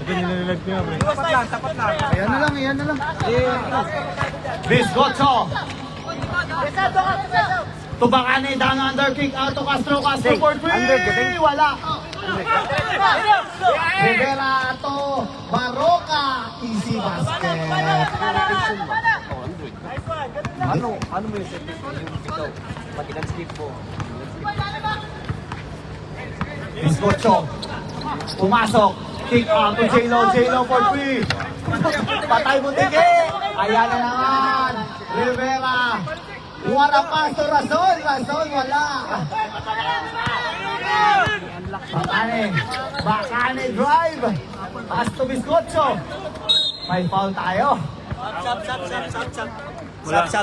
Ito nililag niya, pre. Tapat lang. Ayan na lang, ayan na lang. Biscotto. Tubakane down under kick out to Castro for 3. Wala. Rivera to Baroka. Easy basket. Ano mo yung set? Yung ikaw, pati landscape mo. Biscotto. Pumasok. Kick out to J-Lo for 3. Patay mo tigi. Ayan na naman. Rivera. Wala pass to Razon. Razon wala. Bakane drive. Pass to Biscotto. May foul tayo. Sap.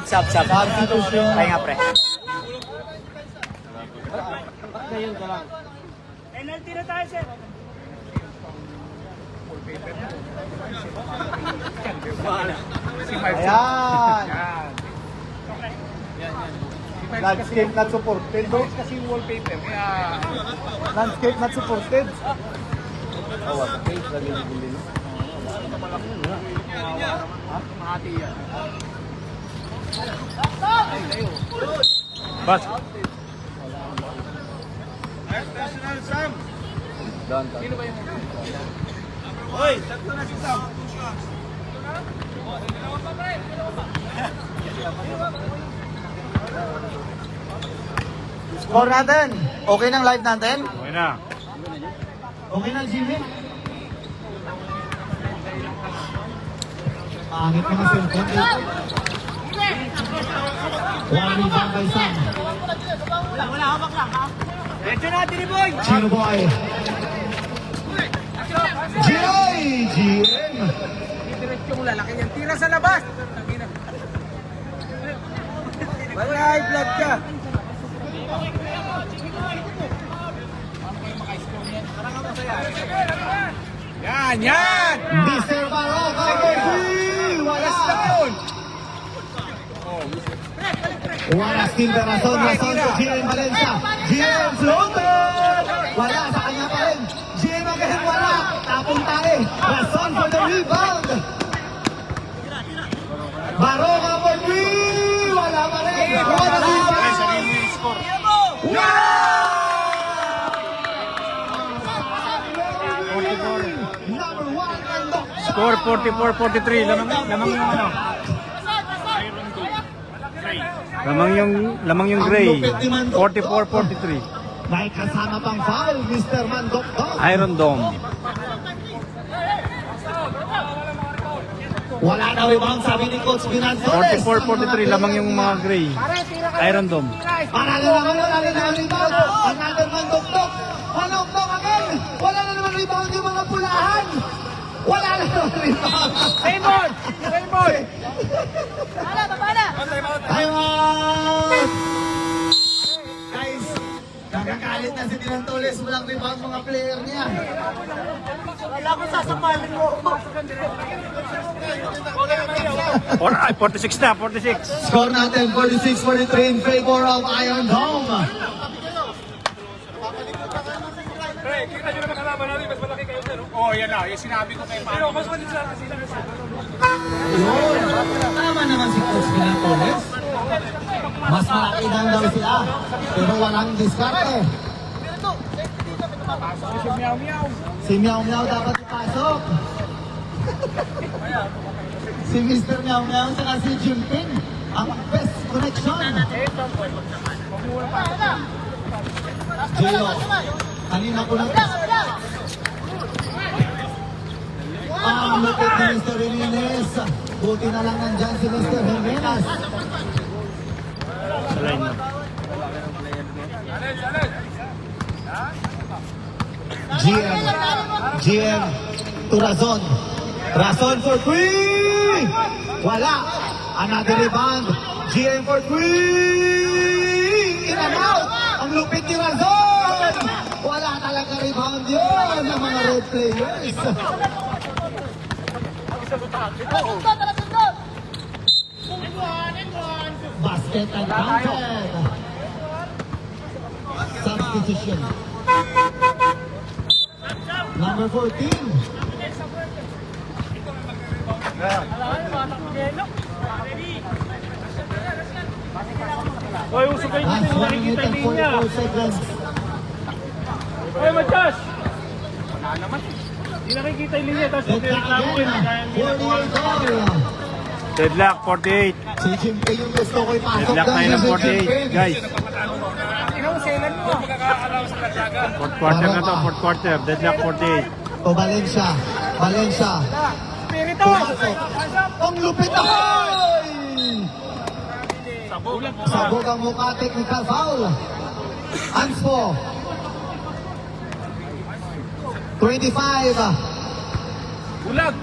Substitution. Kaya nga, pre. Penalty na tayo, sir. Ayan. Landscape not supported. Kasi yung wallpaper, kaya... Landscape not supported. Makati yan. Bas. Sino ba yung... Score natin. Okay ng live natin? Okay na. Okay na, Jimmy? Pangit na kasi yung konti. One rebound by Sam. Wala, hawak lang, ha? Medyo natin ni Boy! Chino Boy. GM. Diretso mo lalaki yan. Tira sa labas! Wala, high blood ka. Yan! Mr. Baroka for 3. Wala. Wala steal by Razon to GM Valencia. GM floater. Wala sa kanya pa rin. GM again wala. Tapong tayo. Razon for the rebound. Baroka for 3. Wala pa rin. Wala rebound. Number 1 and Score 44-43. Lamang yung ano. Lamang yung gray. 44-43. may kasama pang foul, Mr. Mandok. Iron Dome. Wala na rebound, sabi ni Coach Binanzones. 44-43. Lamang yung mga gray. Iron Dome. Para na naman, wala na naman rebound. Another Mandok. Mandok again. Wala na naman rebound yung mga pulahan. Wala na naman rebound. Raymond! Time out! Guys, nakakalit na si Binanzones. Walang rebound mga player niya. Wala ko sasamalin mo. 46 na. 46. Score natin 46-43 in favor of Iron Dome. Kita nyo naman kalaban natin, mas malaki kayo sir. Oo, yan na. Yung sinabi ko kay Mami. Pero mas malit sila kasi lang. Yun. Tama naman si Coach Binanzones. Mas malaki lang daw sila. Pero walang diskarte. Si Meow Meow dapat ipasok. Si Mr. Meow Meow saka si Junping. Ang best connection. Gio. Kanina ko lang. Ang lupit ni Mr. Jimenez. Buti na lang nandyan si Mr. Jimenez. Sa line na. GM to Razon. Razon for 3. Wala. Another rebound. GM for 3. In and out. Ang lupit ni Razon. Wala talaga rebound yun ng mga road players. Basket and counted. Substitution. Number 14. Hoy, usok kayo Last dito, 1 nakikita minute yung and linya. 44 seconds. Hoy, Matias! Hindi nakikita yung linya, tapos Deadlock magreklamo again. yun. Kaya hindi nakuha. 48 all. Deadlock 48. Si Jimping yung gusto ko ipasok Deadlock tayo ng si 48. Guys, Pinakakalaw sa Tarlaga. fourth quarter na to, fourth quarter. Deadlock 48. O Valencia. Valencia. Pumasok. Ang lupit na hoy! Sabog ang mukha, technical foul. Anspo. 25. Bulag!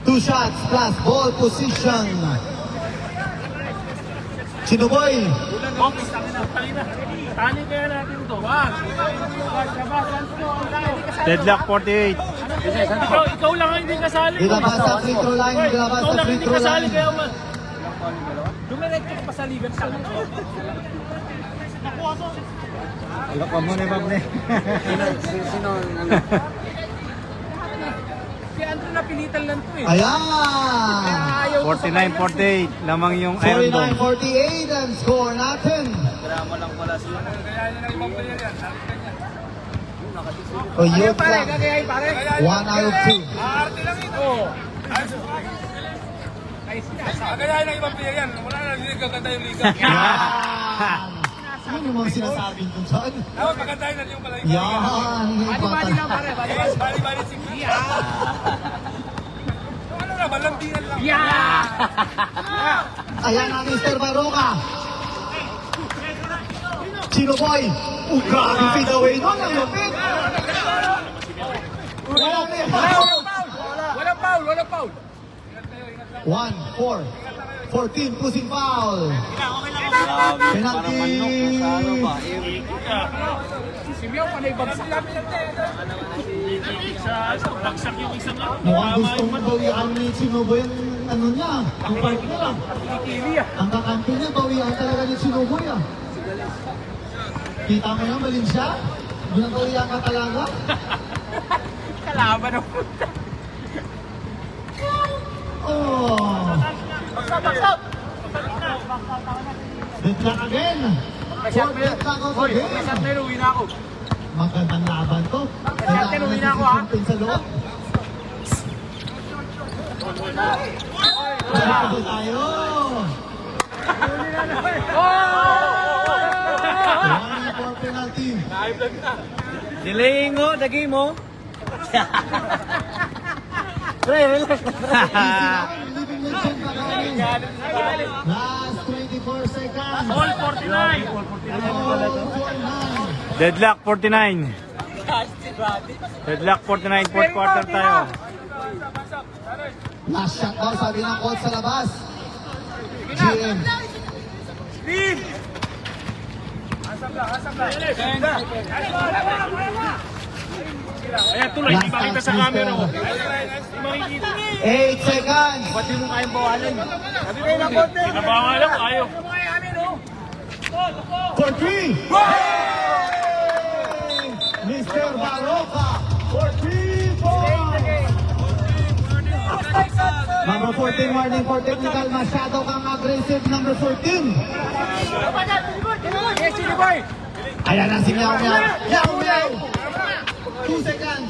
2 shots plus ball position. Sinuboy. Box! Tani kaya natin ito. Wag! Deadlock 48. Ikaw lang ang hindi kasali. Ilabas sa free throw line. Ilabas Ikaw sa lang free hindi throw kasali line. kaya man. Dumiretso ka pa sa ligan sa Alok ka muna, Pabne. Si Andrew napilitan lang to eh. Ayan. 49-48. Lamang yung Iron Dome. 49-48 ang score natin. O yun lang. Kagayahin pare. 1 out of 2. Arte lang ito. Kagayahin ng ibang player yan. Wala na, hindi gaganda yung liga. Yan. Ano yung mga sinasabi kung saan? Dapat pagandahin natin yung palay. Yan. Bali-bali lang pare. Bali-bali si Kia. Ano na, balambingan lang. Ayan na Mr. Baroka. Chino Boy. Grabe feed away nun. Ang lupit. Wala na yung foul. Walang foul, walang foul. 1, 4. 14 pushing foul. Penalty. Si Miao panay bagsak. Bagsak yung isang lang. Mukhang gusto mong bawian ni Chinobo yung ano niya. Ang part niya. Kili ah. Ang kakampi niya, bawian talaga ni Chinobo ah. Kita mo yun, malin siya? Binabawian ka talaga? Kalaban ako. Oh. Deadlock again. Fourth deadlock of the game. Pero uwi na ako. Magandang laban to. Captain, uwi na ako, ha? Kailangan sa loob. Grabe tayo. One for penalty. Delaying mo, dagi mo. Pre, relax. Living legend Pagani. Last 24 seconds. All 49. All for 9. Deadlock 49. Deadlock 49. Fourth quarter tayo. Last shot daw, sabi ng coach sa labas. GM. Speed! Asap lang. Ayan, tuloy. Hindi makita sa camera ko. Hindi makikita. 8 seconds. Ba't di mo kayang bawalan? Kinabangan lang, ayaw. For 3. Mr. Baroka. For 3 points. Number 14, warning for technical. Masyado kang aggressive. Number 14. Yes, sino boy? Ayan na si Meow Meow. Meow Meow. 2 seconds.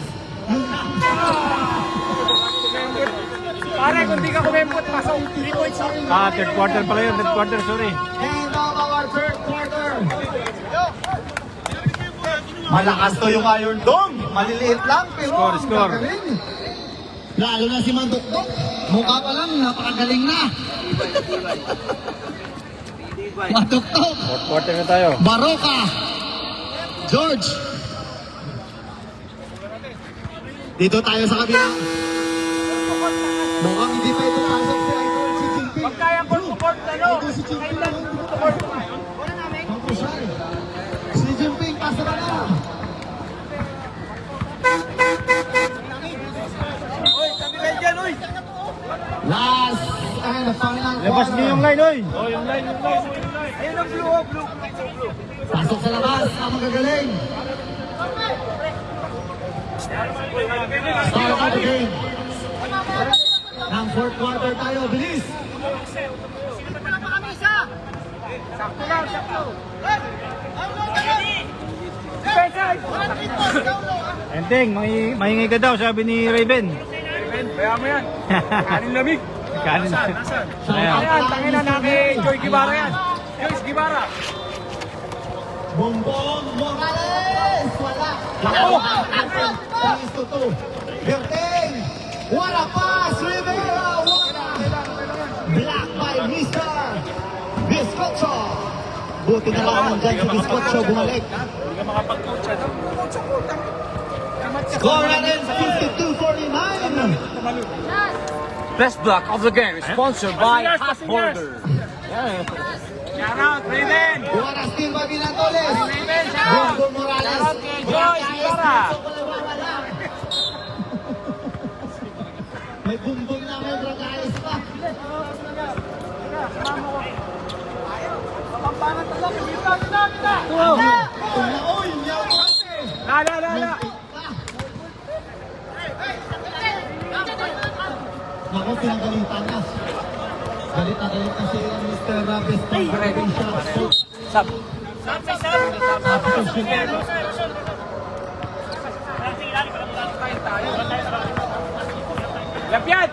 Pare, kung di ka kumempot, pasok 3 points ako. Third quarter pala yun. Third quarter, sorry. End of our third quarter. Malakas to yung Iron Dome. Maliliit lang pero Score, ang score. gagaling. Lalo na si Mandukdok. Mukha pa lang, napakagaling na. Mandukdok. Fourth quarter na tayo. Baroka. George. Dito tayo sa kabila. Mukhang hindi pa ito pasok si Idol si Jinping. Pag kaya ko support, ano? Ito si Jinping. Pangkusay. Si Jinping, pasok na na. Last and final Labas niyo yung line, oy. Oh, yung line. Ayun ang blue, blue. Pasok sa labas, ang magagaling. Start of the game. fourth quarter tayo. Bilis! Enteng, mahingi ka daw, sabi ni Raven. Kaya mo yan. Kanin lamig. Kanin. Nasaan? Ayan. Ayan, tangin na namin. Joy Guevara yan. Joyce Guevara. Bongbong Morales! Wala! Ako! 3-2. Berteng! Wala pass! Rivera! Wala! Black by Mr. Biscocho! Buti na lang nandyan si Biscocho bumalik. Hindi ka makapag-coach. Ano? Coach ako. Score natin 52-49! Best block of the game is sponsored by Hot Holder. Shout out, Raven. Wala steal by Binantoles! Raven, shout out. Bongbong Morales! Shout out kay Joyce Guevara. May bumbong na may Bragales pa. Uy, La. Naku, pinagalitan na. Galit na si Mr. Best Driving Shot. Lapyat.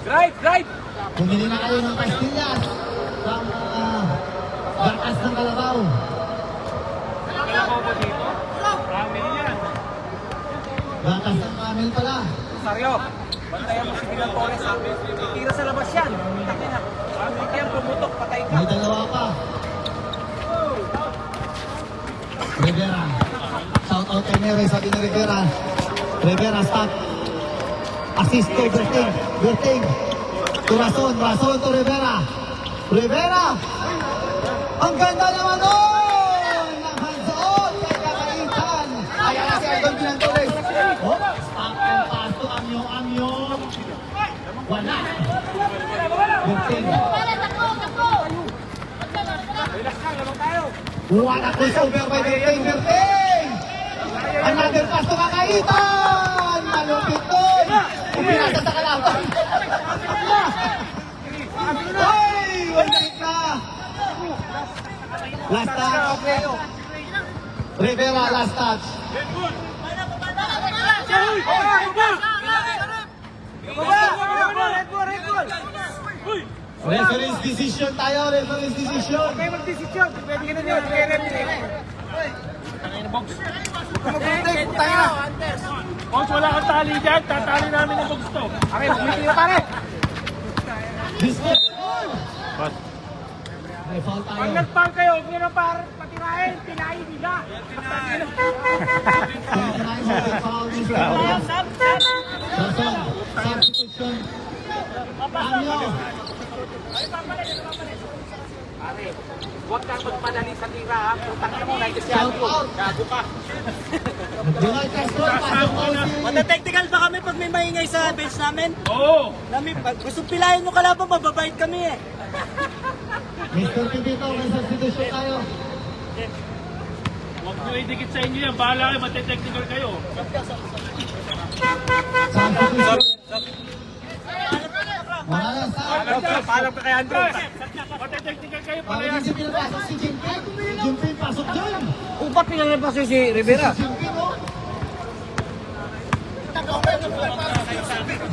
Drive. Bumili na kayo ng pastillas. Pang bakas ng kalabaw. Bakas ng kamil pala. Sario, bantayan mo si Bilang Torres ha. Tira sa labas yan. Taki na. Hindi yan pumutok, patay ka. May dalawa pa. Rivera. Shout out kay Mary, sabi ni Rivera. Rivera, stop. Assist to Berting. To Rason to Rivera. Rivera! Ang ganda naman nun! Ang hands-on! Kay Kakaitan! Ayan na si Idol Binantoles. Oh, stop and pass to Amyo. Wala. Berting. Wala ko over by Berting! Another pass to Kakaitan! Malupit doon! Upinasa sa kalaban! Ay! Wala na! Last touch! Rivera, last touch! Referee's decision tayo, referee's decision! Okay, mag-decision. Pwede ka na nyo. Coach, wala kang tali dyan. Tatali namin ang box to. Okay, bumiti na pare. Discussion! Pass. May foul Pag tayo. nag-foul kayo, huwag nyo na patirahin. Tinahin nila. Foul is Rason, substitution. Anyo. Huwag kang magpadali sa tira ha. Putang na mo, Shout out. gago ka. Donald Castro, pasok ko si... Mata-technical ba kami pag may maingay sa bench namin? Oo. Gusto pilayan mo kalaban, mababait kami eh. Mr. Pipito, may substitution tayo. Huwag nyo idikit sa inyo yan. Bahala kayo, mate-technical kayo. Substitution. Morales, Paalam ka kay Andrew. Mate-technical kayo pala Pwede yan. si pinapasok si Jimpin. Jimpin, pasok dyan. Upat pinalabas si Rivera. Jimpin, oh.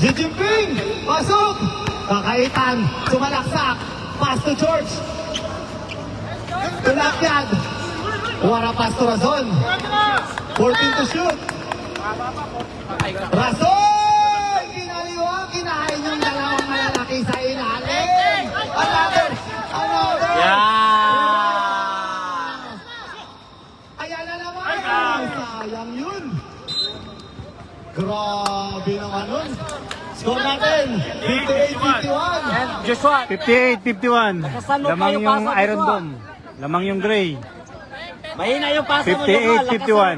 Jimpin, pasok. Kakaitan, sumalaksak. Pass to George. Tunakyag. Wara pass to Razon. 14 to shoot. Razon! Kinaliwa, kinain yung dalawang malalaki sa ilalim. Another. Ayan na naman. Sayang yun. Grabe naman nun. Score natin. 58-51. Joshua, 58-51. Nakasan mo Lamang kayo, yung pasok, Iron Joshua. Dome. Lamang yung Gray. mahina yung pasa mo, Joshua.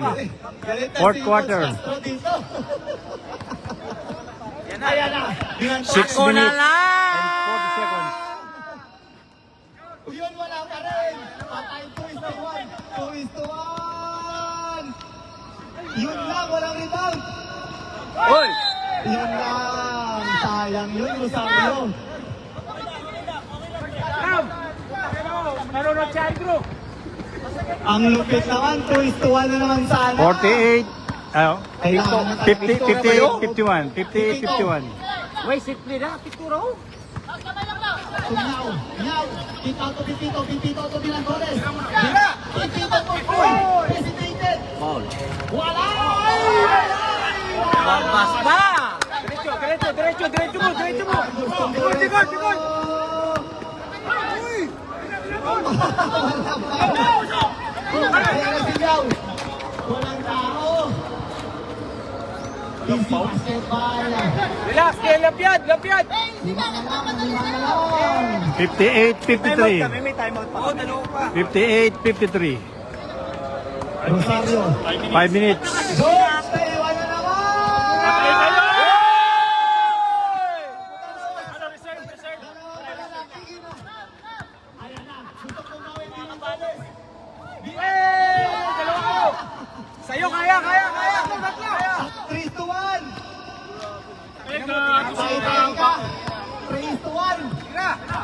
58-51. Galit na Fourth si quarter. Coach Castro dito. Ayan na. 6 Ako na minutes lang! and 40 seconds. Yun, wala pa rin. Patay 2-1. 2-1. Yun lang, walang rebound. Hoy! Yun lang. Sayang yun, Rosario. Nanonood si Andrew. Ang lupit naman, 2-1 na naman sana. 48. Ano? Kailangan na 50, 51. Wasted play na, Pituro. Tumyaw, Nyaw, Pipito to Pipito, Pipito to Bilancones. Pipito to Foy, hesitated. Foul. Wala! Barbas pa! Diretso mo. Bigol. Ayan na si Nyaw. Walang tao. Easy basket ball. Relax, kaya lapyad. 58, 53. May timeout pa. Oo, dalawa pa. 58, 53. Rosario. 5 minutes. George, naiwan na naman! Ayan na, gusto kong gawin mga balis. Sa'yo, kaya. 3-1. Paitayin ka. 3-1.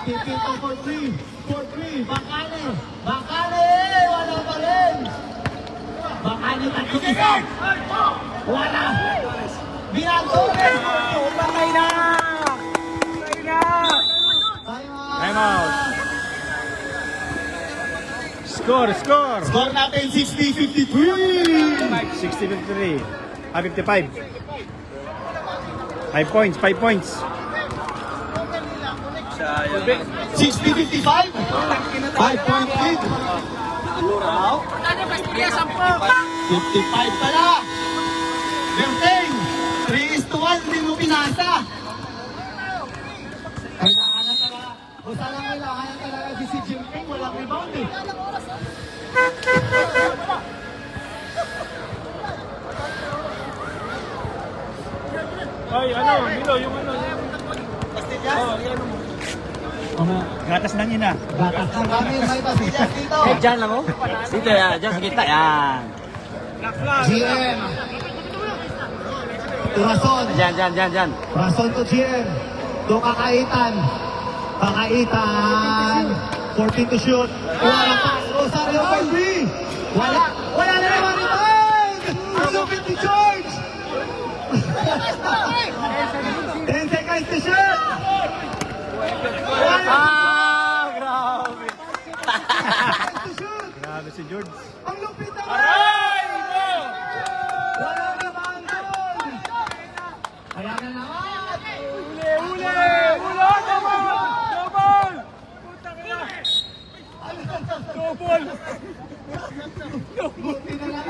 Pipito for 3. Bakane. Wala pa rin. Bakane tatlong isa. Wala. Bilancones. Patay na. Time out. Score. Score natin 60-53. 60-53. 55. 5 points. 60-55. 5-point lead. 55 pala. Berteng. 3-1. Hindi mo pinasa. Kailangan na talaga. O sana kailangan na talaga si Jinping. Walang rebound eh. Ay, Milo, yung Gatas ng ina. Gatas ng kami. May pastillas dito. Dyan lang oh. Dito yan, dyan sa kita. Yan. GM. Turason. Dyan. Rason to GM. Do Kakaitan. 14 to shoot. Wala pa. Rosario for 3. Wala na naman rebound. Look at the George. 10 seconds to shoot. Grabe. To shoot. Grabe si George. Ang lupit naman. Wala rebound doon. Kaya na naman. Buti na lang.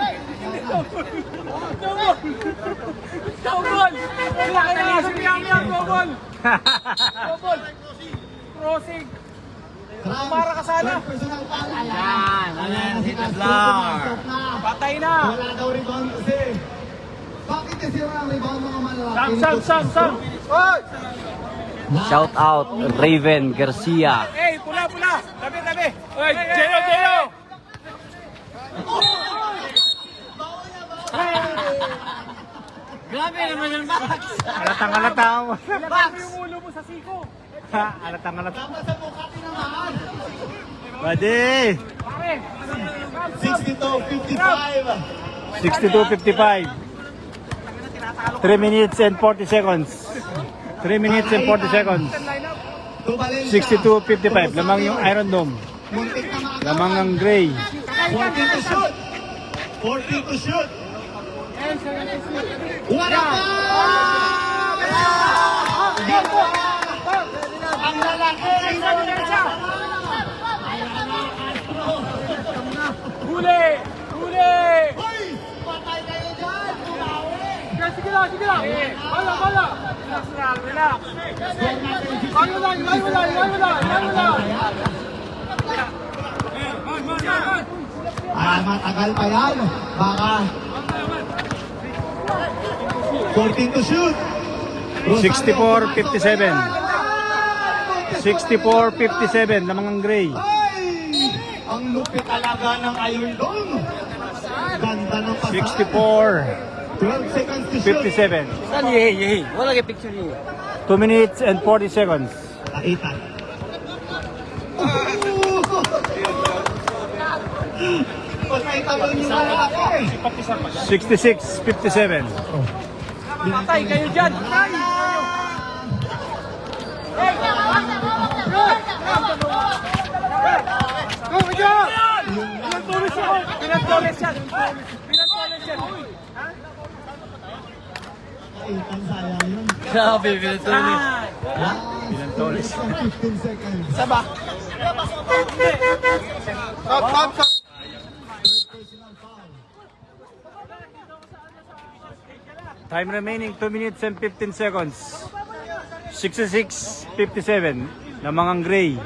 Crossing. Para ka sana. Personal foul. Ayan, si Tablar. Patay na. Wala daw rebound kasi. Bakit kasi walang rebound mga malalaki? Sam. Shout out Raven Garcia. Hey, pula. Tabi. Hey, Jero. Grabe naman yung Max. Alatang. Ilagay mo yung ulo mo sa siko. Alatang. Tama sa mukha tinamaan. Buddy. Pare. 62-55. 62-55. 3 minutes and 40 seconds. 3 minutes and 40 seconds. To Valencia. 62-55. Lamang yung Iron Dome. Muntik na mga Lamang ang Gray. 14 to shoot. 14 to shoot. Wala pa! Ang lalaki! Huli! Hoy! Patay kayo dyan! Bumawi! Sige lang. Bala. Relax. Ilayo lang. Matagal pa yan. Baka 14 to shoot. 64-57. 64-57. Lamang ang Gray. Ay! Ang lupit talaga ng Iron Dome. Ganda ng pasal. 64. 12 seconds to shoot. 57. Wala kay picture niya. 2 minutes and 40 seconds. Nakita. Patay talon yung lalaki. 66, 57. Patay kayo dyan. Itang sayang yun. Grabe, pinatuloy. Last 15 seconds. Stop. Time remaining 2 minutes and 15 seconds. 66, 57. Na mga gray.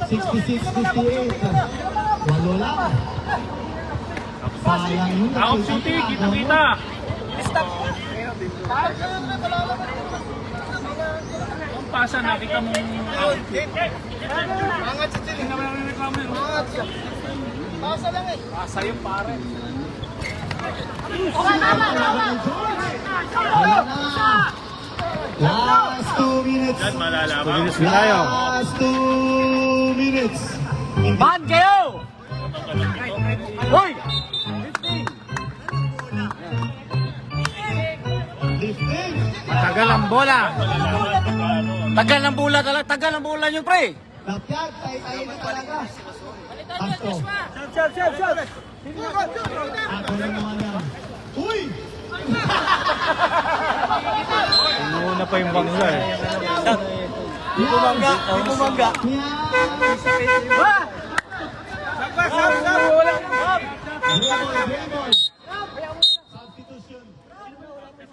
66-58. Walo lang. Sayang yun. Out shooting, kita-kita. Ang pasa, nakita mong out. Tingnan mo namin reklamo yun. Pasa yung pare. Last 2 minutes. 2 minutes na tayo. Last 2 minutes. Man kayo! Hoy! 15. Tagal ang bola. Tagal ng bola talaga. Tagal ng bola nyo, pre. Dapat, tayo na talaga. Castro. Ako na naman yan. Uy! Inuuna pa yung bangsa eh. Di bumangga. Di bumangga. Substitution.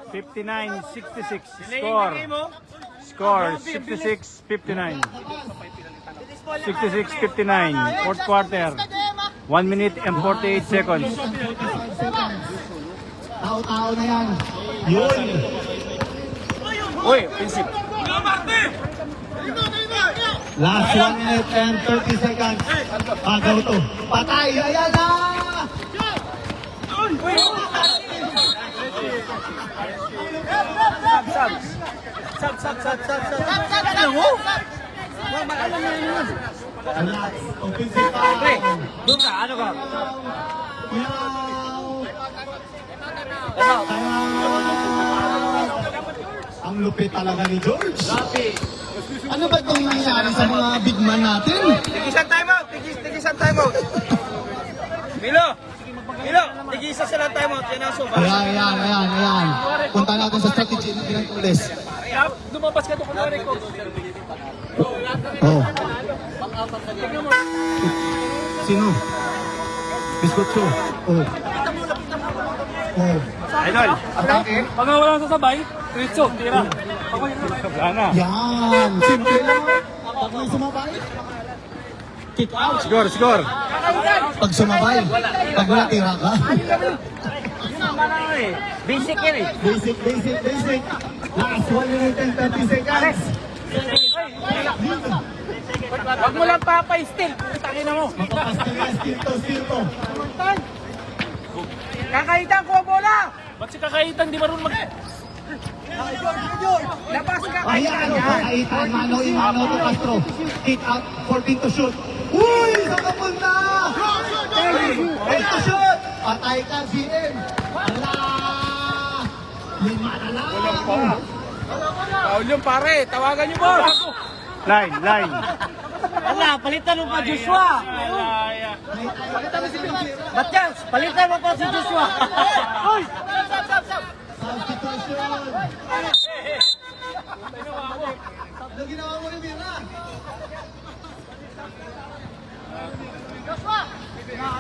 59-66 score. Score 66-59. 66-59. Fourth quarter. 1 minute and 48 seconds. Tao-tao na yan. Yun. Uy, prinsip. Last 1 minute and 30 seconds. Agaw to. Patay. Ayan na! Relax. Offensive Pre, foul. doon ka. Ano ka? Meow. Ano? Ang lupit talaga ni George. Ano ba itong nangyari sa mga big man natin? Tigisan timeout! Tigisan timeout! Milo! Milo! Tigisan sila timeout. Yan ang suba. Ayan. Punta natin sa strategy ng Pinantules. Lumabas ka doon kunwari ko. Oh. Sino? Biskotso. Oh. Oh. Idol. Atake. Pag wala sa sabay, Ritso, tira. Wala na. Yan. Simple lang. Pag may sumabay. Kick out. Score. Pag sumabay. Pag wala tira ka. Basic yan eh. Basic. Last 1 minute and 30 seconds. Huwag mo lang papay-still. Putangin na mo. Steal to. Kakaitan ko ang bola. Ba't si Kakaitan di marunong mag... Labas ka. Ayan, kakaitan, mano to Castro. Kick out, 14 to shoot. Uy, sa kapunta! 10 to shoot! Patay ka, GM! Ala! Lima na lang! Paul yung pare. Tawagan niyo boss. Line. Wala, palitan mo pa Joshua. Ba't yan? Palitan mo pa si Joshua. Uy! Substitution! Ano ginawa mo ni Mira?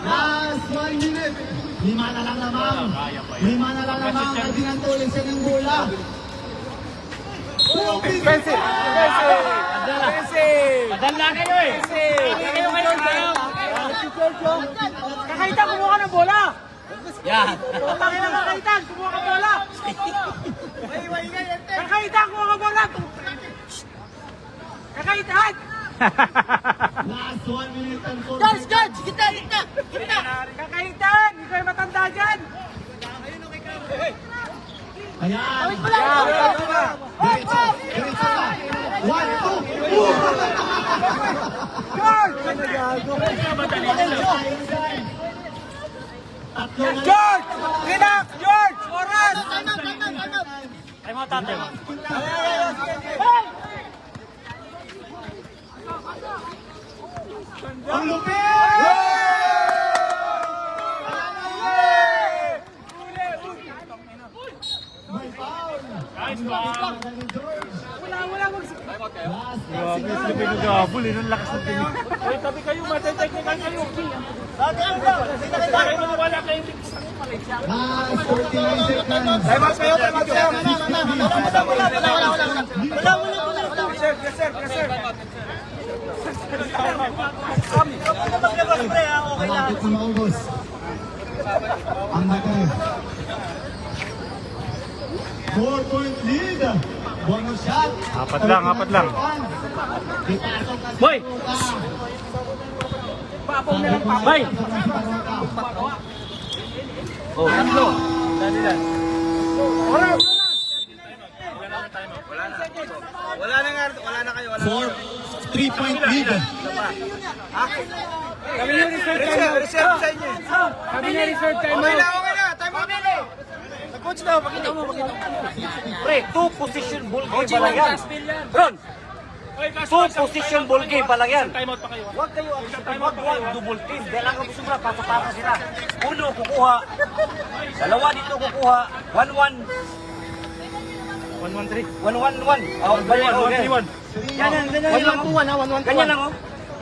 Last 1 minute! Lima na lang naman! Pinantulis siya ng bola! Defensive! Padala kayo eh! Kakaitan, kumuha ka ng bola! Yan! Kakaitan, kumuha ka ng bola! Kakaitan, kumuha ka ng bola! Kakaitan! Last 1 minute and 40 Kakaitan! kayo matanda dyan. Ayan. Diretso. Diretso na. 1, 2. George! Relax! George! Oras! Time out, time out. Ang lupit! Grabe, sabi ng gabol, eh, nung lakas ng tingin. Hoy, tabi kayo, matay-technical kayo. Kayo maniwala kayo. Last 49 seconds. Time out kayo, time out kayo. Malapit na maubos. Ang batay. 4-point lead. One more shot. Apat lang, apat lang. Boy! Bay! Oh, tatlo. Wala na nga, wala na kayo. 3-point lead. Kami na reserve time out. Reserve sa inyo. Kami na reserve time Okay out. na, okay na. Time out na. Coach daw, pakita mo, pakita mo. Pre, two position ball game pa lang yan. Ron, two position ball game pa lang yan. Time out pa kayo. Huwag kayo, huwag double team. Dahil ang sobra, pasa-pasa sila. Uno kukuha, dalawa dito kukuha, 1-1. 1-1-3. 1-1-1. Oh, ganyan, okay. 1-3-1. Yan, ganyan lang. 1-1-2-1 ha, 1-1-2-1. Ganyan lang, oh.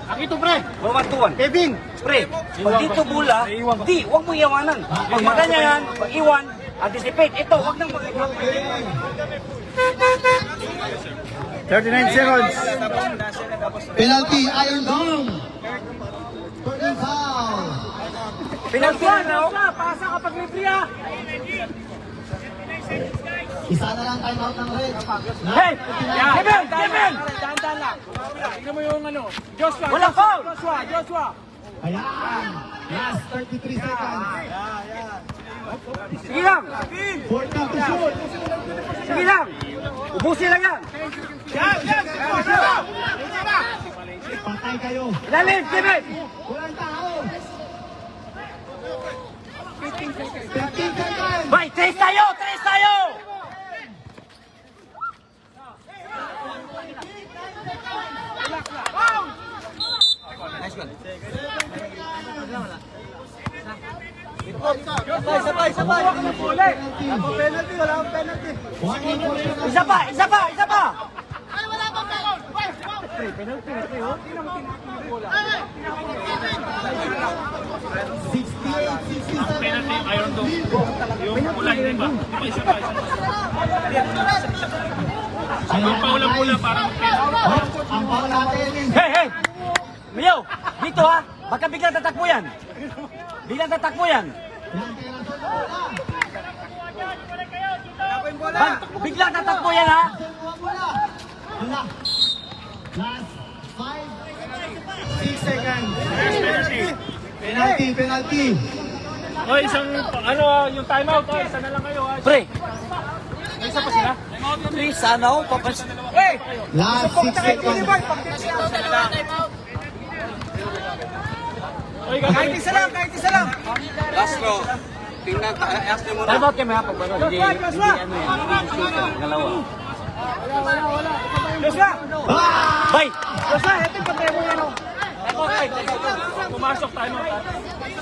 Akito pre. 1-1-2-1. Kevin. Pre, pag dito bula, di, huwag mo iyawanan. Pag maganya yan, pag iwan, anticipate. Ito, huwag nang mag-iwan. 39 seconds. Penalty, Iron Dome. Turning foul. Penalty na na, oh. Pasa kapag libre ah. Isa na lang time out ng Red. Hey! Kevin! Kevin! Dahan-dahan lang. Tingnan mo yung ano. Joshua. Walang foul! Joshua. Ayan. Last 33 seconds. Sige lang! 14 to shoot. Sige lang! Ubusin lang yan! Patay kayo. Ilalim, Kevin! Walang tao. 15 seconds. Bay, tres tayo! Tres tayo! Sabay. Penalty, wala akong penalty. Isa pa! Isa pa! Isa pa! 68-67. Penalty, Iron Dome. Yung kulay, di ba? Di ba, isa pa, isa pa. Yung paulang-pula para mag-penalty. Ang foul natin. Hey, hey! Mio, dito ha! Baka biglang tatakbo yan! Biglang tatakbo yan! Biglang tatakbo yan ha! Wala. Last 5, 6 seconds. Penalty. Hoy, isang, ano, yung time out. Hoy, isa na lang kayo. Pre, Isa pa sila. pre, sana ako papas... Last 6 seconds. Hoy, Kahit gagawin. isa lang, kahit isa lang. Lastro, tingnan, ask nyo muna. Time out kami ha, pag ano, hindi ano yan, ngalawa. Joshua. Bay! Joshua, ito yung patay mo yan oh. Pumasok time out.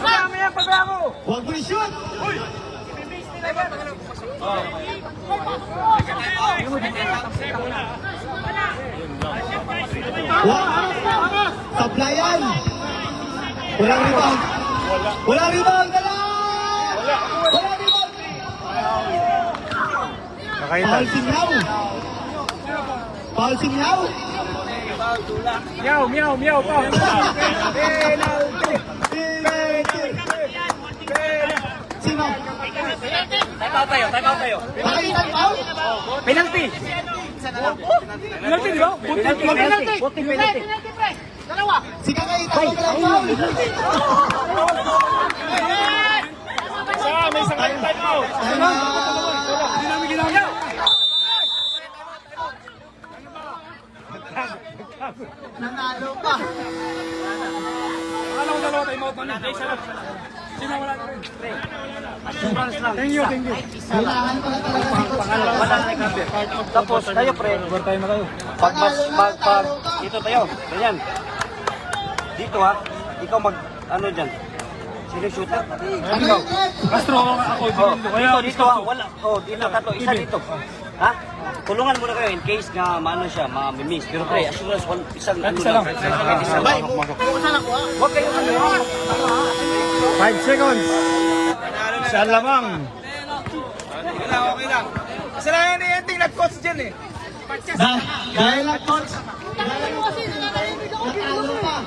Marami yan, pabaya mo. Huwag mo i-shoot. Saplayan. Walang rebound. Walang rebound. Walang rebound. Kakaitan. Paul Sinyaw. Paul Sinyaw. Meow pa. Sino? Time out tayo. Pakaitan foul? Penalty! Penalty, di ba? Penalty! Penalty! Si Kakaitan walang foul. may isang time out. Hindi namin ginagawa. Nanalo pa. Akala ko dalawa time out na. Isa lang. Sino wala na rin? Thank you, thank you. Kailangan pala talaga Wala na nag-cover. Tapos tayo pre, Overtime na kayo. pag dito tayo, ganyan. Dito ha, ikaw ano dyan? Sino shooter? Ikaw. Castro ako. Dito ha, wala. Dito tatlo, isa dito. Ha? Tulungan muna kayo in case na maano siya, ma-miss. Pero pre, assurance isang ano lang. Isa lang. Huwag kayo ano. 5 seconds. Isa lamang. Okay lang. Kasalanan ni Ending nag-coach dyan eh. Dahil lang, coach. Nanalo pa.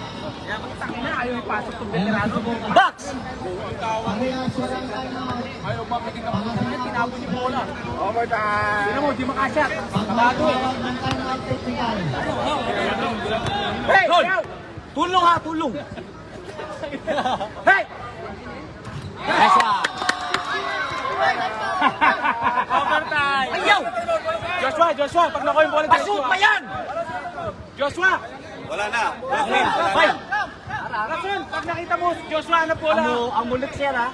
Box! Pang-reassure ang timeout. Sino mo, di makasya. Pagmamawag ng timeout technical. Hey! Tulong ha, tulong. Hey! Overtime! Ayaw! Joshua, pag nakuha yung bola, Pasok pa yan! Joshua! Wala na. Hey! Rason, pag nakita mo, Joshua, ano bola? Ang mulit siya ha.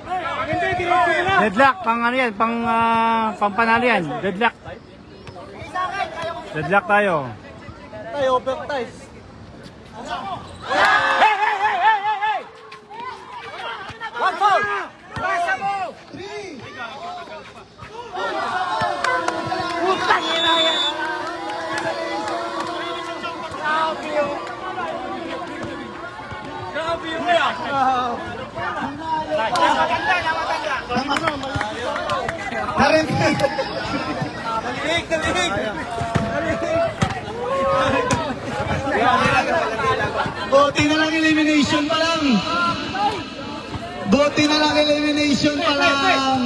Pag hindi, tinuro mo na. Deadlock, pang ano yan, pang panalo yan. Deadlock. Deadlock tayo. Tayo, overtime. Hey, hey, hey, hey, hey, hey! One foul! Pasa mo! Putang ina yan! Grabe yun yan. Narinig. Buti na lang elimination pa lang. Buti na lang elimination pa lang.